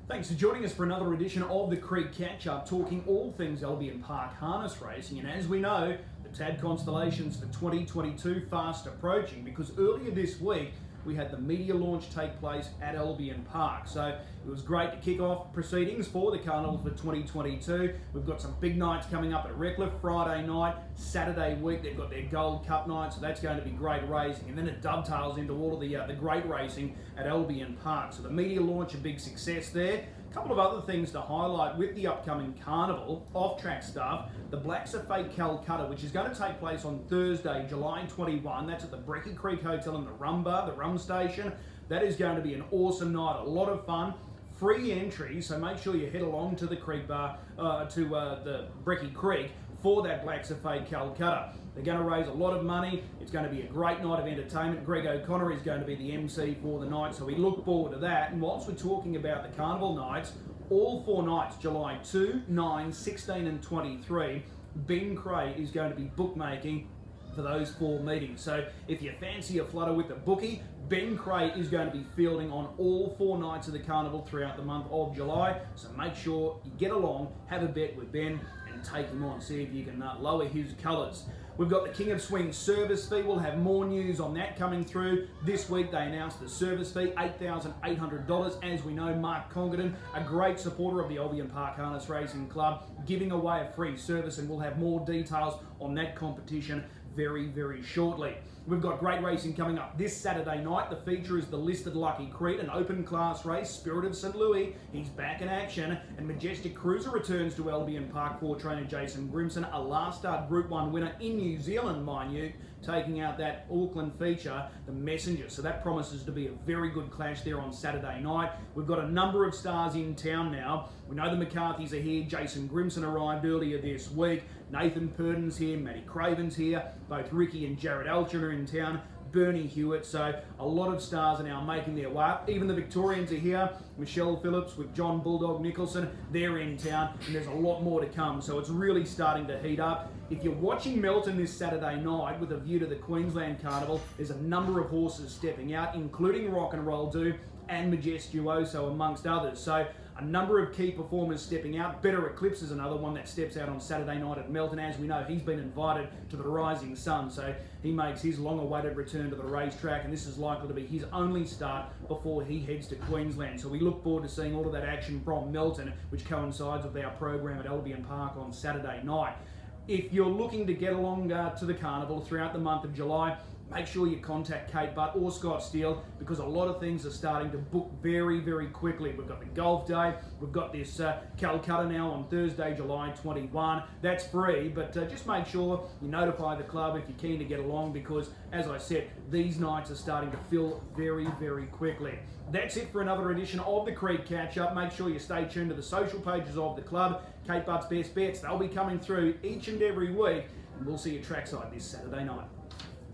Thanks for joining us for another edition of the Creek Catch-Up, talking all things Albion Park harness racing. And as we know, the TAB Constellations for 2022 fast approaching, because earlier this week we had the media launch take place at Albion Park. So it was great to kick off proceedings for the Carnival for 2022. We've got some big nights coming up at Redcliffe Friday night. Saturday week they've got their Gold Cup night, so that's going to be great racing. And then it dovetails into all of the great racing at Albion Park. So the media launch, a big success there. A couple of other things to highlight with the upcoming Carnival, off-track stuff. The Blacks of Fate Calcutta, which is going to take place on Thursday, July 21. That's at the Brecky Creek Hotel in the Rum Bar, the Rum Station. That is going to be an awesome night, a lot of fun. Free entry, so make sure you head along to the Creek Bar, to the Brecky Creek for that Blacks of Fate Calcutta. They're going to raise a lot of money. It's going to be a great night of entertainment. Greg O'Connor is going to be the MC for the night, so we look forward to that. And whilst we're talking about the Carnival nights, all 4 nights, July 2, 9, 16 and 23, Ben Cray is going to be bookmaking for those 4 meetings. So if you fancy a flutter with the bookie, Ben Cray is going to be fielding on all 4 nights of the Carnival throughout the month of July. So make sure you get along, have a bet with Ben and take him on, see if you can lower his colours. We've got the King of Swing service fee. We'll have more news on that coming through. This week they announced the service fee, $8,800. As we know, Mark Congerton, a great supporter of the Albion Park Harness Racing Club, giving away a free service, and we'll have more details on that competition very, very shortly. We've got great racing coming up this Saturday night. The feature is the Listed Lucky Creed, an open class race. Spirit of St. Louis, he's back in action. And Majestic Cruiser returns to Albion Park for trainer Jason Grimson, a last start Group 1 winner in New Zealand, mind you, taking out that Auckland feature, the Messenger. So that promises to be a very good clash there on Saturday night. We've got a number of stars in town now. We know the McCarthys are here. Jason Grimson arrived earlier this week. Nathan Purden's here. Matty Craven's here. Both Ricky and Jared Alchin are in town. Bernie Hewitt, so a lot of stars are now making their way up. Even the Victorians are here. Michelle Phillips with John Bulldog Nicholson, they're in town, and there's a lot more to come, so it's really starting to heat up. If you're watching Melton this Saturday night with a view to the Queensland Carnival, there's a number of horses stepping out, including Rock and Roll Do and Majestuoso, amongst others. So a number of key performers stepping out. Better Eclipse is another one that steps out on Saturday night at Melton. As we know, he's been invited to the Rising Sun, so he makes his long-awaited return to the racetrack, and this is likely to be his only start before he heads to Queensland. So we look forward to seeing all of that action from Melton, which coincides with our program at Albion Park on Saturday night. If you're looking to get along to the Carnival throughout the month of July, make sure you contact Kate Butt or Scott Steele, because a lot of things are starting to book very, very quickly. We've got the Golf Day, we've got this Calcutta now on Thursday, July 21. That's free, but just make sure you notify the club if you're keen to get along, because, as I said, these nights are starting to fill very, very quickly. That's it for another edition of the Creek Catch-Up. Make sure you stay tuned to the social pages of the club. Kate Butt's Best Bets, they'll be coming through each and every week, and we'll see you trackside this Saturday night.